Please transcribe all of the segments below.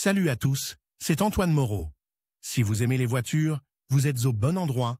Salut à tous, c'est Antoine Moreau. Si vous aimez les voitures, vous êtes au bon endroit.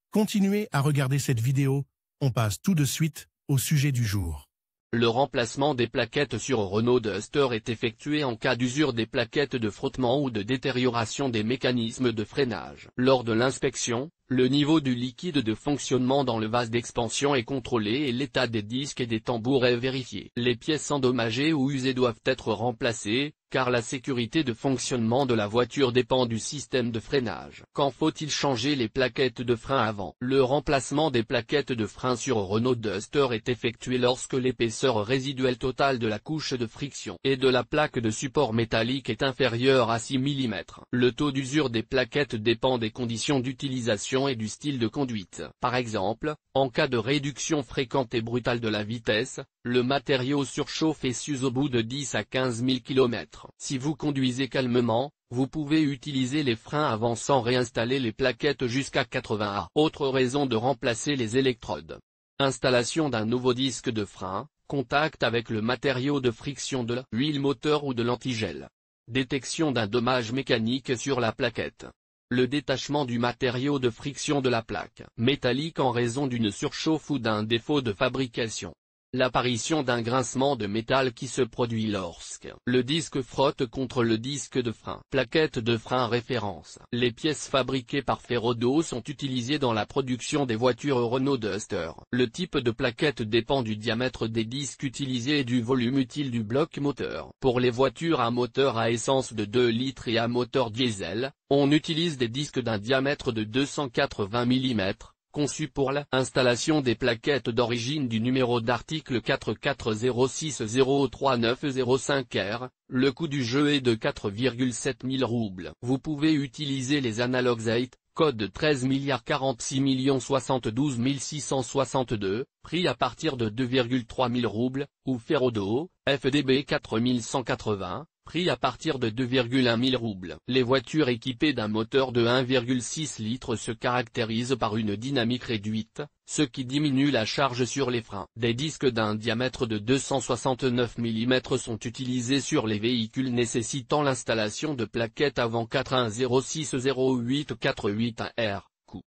Continuez à regarder cette vidéo, on passe tout de suite au sujet du jour. Le remplacement des plaquettes sur Renault Duster est effectué en cas d'usure des plaquettes de frottement ou de détérioration des mécanismes de freinage. Lors de l'inspection, le niveau du liquide de fonctionnement dans le vase d'expansion est contrôlé et l'état des disques et des tambours est vérifié. Les pièces endommagées ou usées doivent être remplacées, car la sécurité de fonctionnement de la voiture dépend du système de freinage. Quand faut-il changer les plaquettes de frein avant? Le remplacement des plaquettes de frein sur Renault Duster est effectué lorsque l'épaisseur résiduelle totale de la couche de friction et de la plaque de support métallique est inférieure à 6 mm. Le taux d'usure des plaquettes dépend des conditions d'utilisation et du style de conduite. Par exemple, en cas de réduction fréquente et brutale de la vitesse, le matériau surchauffe et s'use au bout de 10 à 15 000 km. Si vous conduisez calmement, vous pouvez utiliser les freins avant sans réinstaller les plaquettes jusqu'à 80 A. Autre raison de remplacer les électrodes. Installation d'un nouveau disque de frein, contact avec le matériau de friction de l'huile moteur ou de l'antigel. Détection d'un dommage mécanique sur la plaquette. Le détachement du matériau de friction de la plaque métallique en raison d'une surchauffe ou d'un défaut de fabrication. L'apparition d'un grincement de métal qui se produit lorsque le disque frotte contre le disque de frein. Plaquettes de frein référence. Les pièces fabriquées par Ferrodo sont utilisées dans la production des voitures Renault Duster. Le type de plaquette dépend du diamètre des disques utilisés et du volume utile du bloc moteur. Pour les voitures à moteur à essence de 2 litres et à moteur diesel, on utilise des disques d'un diamètre de 280 mm. Conçu pour l'installation des plaquettes d'origine du numéro d'article 440603905R, le coût du jeu est de 4,7 000 roubles. Vous pouvez utiliser les analogues 8, code 13 46 072 662, prix à partir de 2,3 000 roubles, ou Ferrodo, FDB 4180. Prix à partir de 2,1 000 roubles. Les voitures équipées d'un moteur de 1,6 litres se caractérisent par une dynamique réduite, ce qui diminue la charge sur les freins. Des disques d'un diamètre de 269 mm sont utilisés sur les véhicules nécessitant l'installation de plaquettes avant 41060848R.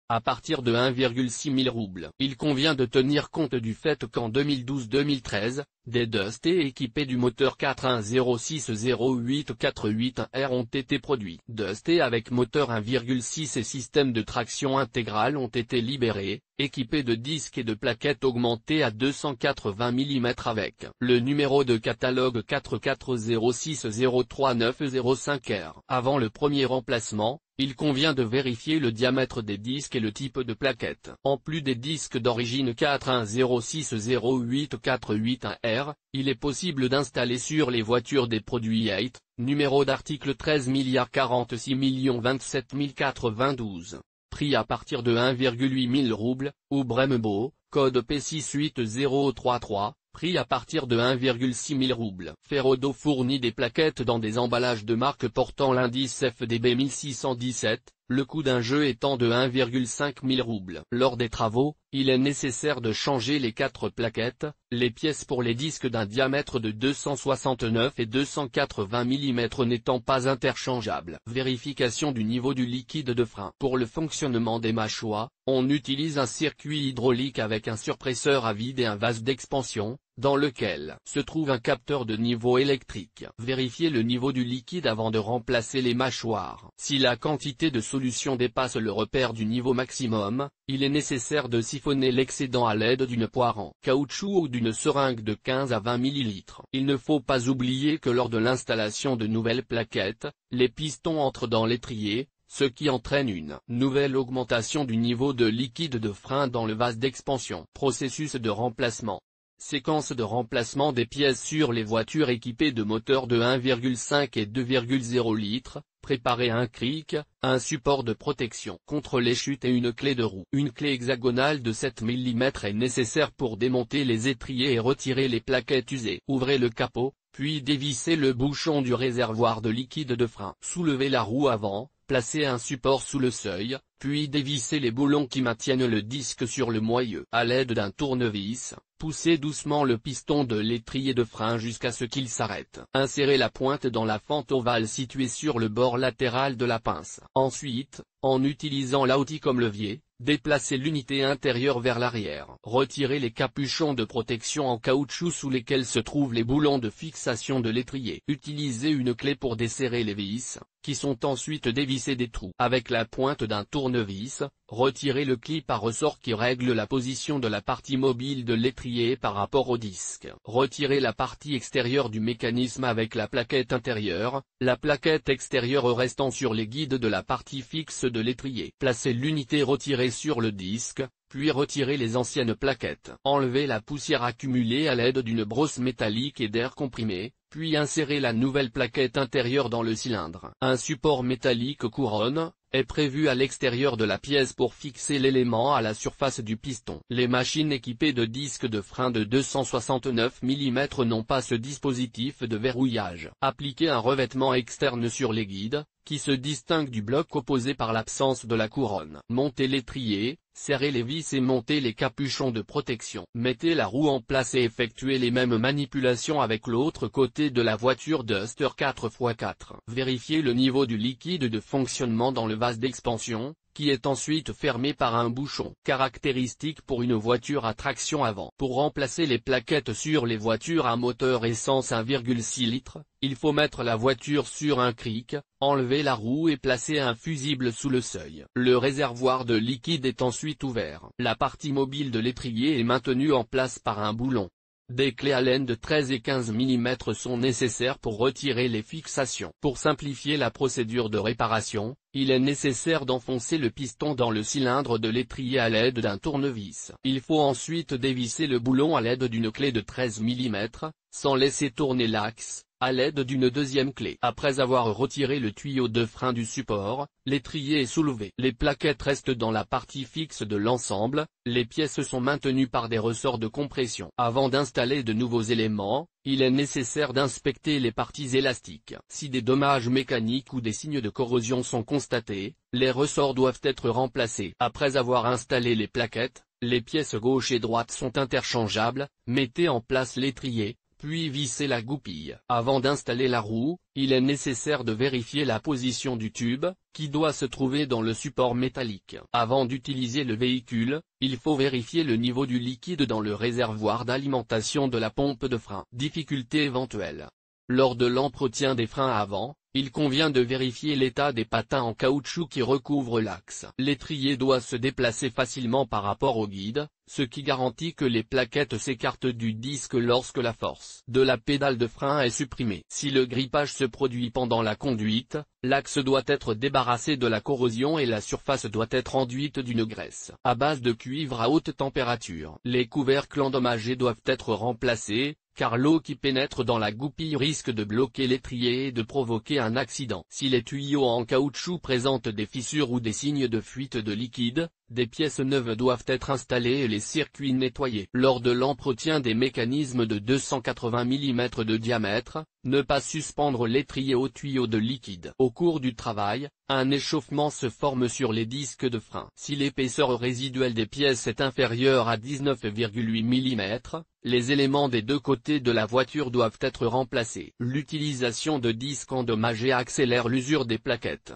À partir de 1,6 000 roubles. Il convient de tenir compte du fait qu'en 2012-2013, des Dusty équipés du moteur 41060848R ont été produits. Dusty avec moteur 1,6 et système de traction intégrale ont été libérés, équipés de disques et de plaquettes augmentées à 280 mm avec le numéro de catalogue 440603905R. Avant le premier remplacement, il convient de vérifier le diamètre des disques et le type de plaquette. En plus des disques d'origine 41060848R, il est possible d'installer sur les voitures des produits 8, numéro d'article 13 46 027 092. Prix à partir de 1,8 000 roubles, ou Brembo, code P68033. Prix à partir de 1,6 000 roubles. Ferrodo fournit des plaquettes dans des emballages de marque portant l'indice FDB 1617, le coût d'un jeu étant de 1,5 000 roubles. Lors des travaux, il est nécessaire de changer les 4 plaquettes, les pièces pour les disques d'un diamètre de 269 et 280 mm n'étant pas interchangeables. Vérification du niveau du liquide de frein. Pour le fonctionnement des mâchoires, on utilise un circuit hydraulique avec un surpresseur à vide et un vase d'expansion, dans lequel se trouve un capteur de niveau électrique. Vérifiez le niveau du liquide avant de remplacer les mâchoires. Si la quantité de solution dépasse le repère du niveau maximum, il est nécessaire de siphonner l'excédent à l'aide d'une poire en caoutchouc ou d'une seringue de 15 à 20 ml. Il ne faut pas oublier que lors de l'installation de nouvelles plaquettes, les pistons entrent dans l'étrier, ce qui entraîne une nouvelle augmentation du niveau de liquide de frein dans le vase d'expansion. Processus de remplacement. Séquence de remplacement des pièces sur les voitures équipées de moteurs de 1,5 et 2,0 litres, préparer un cric, un support de protection contre les chutes et une clé de roue. Une clé hexagonale de 7 mm est nécessaire pour démonter les étriers et retirer les plaquettes usées. Ouvrez le capot, puis dévissez le bouchon du réservoir de liquide de frein. Soulevez la roue avant, Placez un support sous le seuil, puis dévissez les boulons qui maintiennent le disque sur le moyeu. À l'aide d'un tournevis, poussez doucement le piston de l'étrier de frein jusqu'à ce qu'il s'arrête. Insérez la pointe dans la fente ovale située sur le bord latéral de la pince. Ensuite, en utilisant l'outil comme levier, déplacez l'unité intérieure vers l'arrière. Retirez les capuchons de protection en caoutchouc sous lesquels se trouvent les boulons de fixation de l'étrier. Utilisez une clé pour desserrer les vis, qui sont ensuite dévissés des trous. Avec la pointe d'un tournevis, retirez le clip à ressort qui règle la position de la partie mobile de l'étrier par rapport au disque. Retirez la partie extérieure du mécanisme avec la plaquette intérieure, la plaquette extérieure restant sur les guides de la partie fixe de l'étrier. Placez l'unité retirée sur le disque, puis retirez les anciennes plaquettes. Enlevez la poussière accumulée à l'aide d'une brosse métallique et d'air comprimé, puis insérez la nouvelle plaquette intérieure dans le cylindre. Un support métallique couronne est prévu à l'extérieur de la pièce pour fixer l'élément à la surface du piston. Les machines équipées de disques de frein de 269 mm n'ont pas ce dispositif de verrouillage. Appliquez un revêtement externe sur les guides, qui se distingue du bloc opposé par l'absence de la couronne. Montez l'étrier, serrez les vis et montez les capuchons de protection. Mettez la roue en place et effectuez les mêmes manipulations avec l'autre côté de la voiture Duster 4x4. Vérifiez le niveau du liquide de fonctionnement dans le vase d'expansion, qui est ensuite fermé par un bouchon. Caractéristique pour une voiture à traction avant. Pour remplacer les plaquettes sur les voitures à moteur essence 1,6 litres, il faut mettre la voiture sur un cric, enlever la roue et placer un fusible sous le seuil. Le réservoir de liquide est ensuite ouvert. La partie mobile de l'étrier est maintenue en place par un boulon. Des clés Allen de 13 et 15 mm sont nécessaires pour retirer les fixations. Pour simplifier la procédure de réparation, il est nécessaire d'enfoncer le piston dans le cylindre de l'étrier à l'aide d'un tournevis. Il faut ensuite dévisser le boulon à l'aide d'une clé de 13 mm, sans laisser tourner l'axe, à l'aide d'une deuxième clé. Après avoir retiré le tuyau de frein du support, l'étrier est soulevé. Les plaquettes restent dans la partie fixe de l'ensemble, les pièces sont maintenues par des ressorts de compression. Avant d'installer de nouveaux éléments, il est nécessaire d'inspecter les parties élastiques. Si des dommages mécaniques ou des signes de corrosion sont constatés, les ressorts doivent être remplacés. Après avoir installé les plaquettes, les pièces gauche et droite sont interchangeables, mettez en place l'étrier, puis vissez la goupille. Avant d'installer la roue, il est nécessaire de vérifier la position du tube, qui doit se trouver dans le support métallique. Avant d'utiliser le véhicule, il faut vérifier le niveau du liquide dans le réservoir d'alimentation de la pompe de frein. Difficulté éventuelle. Lors de l'entretien des freins avant, il convient de vérifier l'état des patins en caoutchouc qui recouvrent l'axe. L'étrier doit se déplacer facilement par rapport au guide, ce qui garantit que les plaquettes s'écartent du disque lorsque la force de la pédale de frein est supprimée. Si le grippage se produit pendant la conduite, l'axe doit être débarrassé de la corrosion et la surface doit être enduite d'une graisse à base de cuivre à haute température. Les couvercles endommagés doivent être remplacés, car l'eau qui pénètre dans la goupille risque de bloquer l'étrier et de provoquer un accident. Si les tuyaux en caoutchouc présentent des fissures ou des signes de fuite de liquide, des pièces neuves doivent être installées et les circuits nettoyés. Lors de l'entretien des mécanismes de 280 mm de diamètre, ne pas suspendre l'étrier au tuyau de liquide. Au cours du travail, un échauffement se forme sur les disques de frein. Si l'épaisseur résiduelle des pièces est inférieure à 19,8 mm, les éléments des deux côtés de la voiture doivent être remplacés. L'utilisation de disques endommagés accélère l'usure des plaquettes.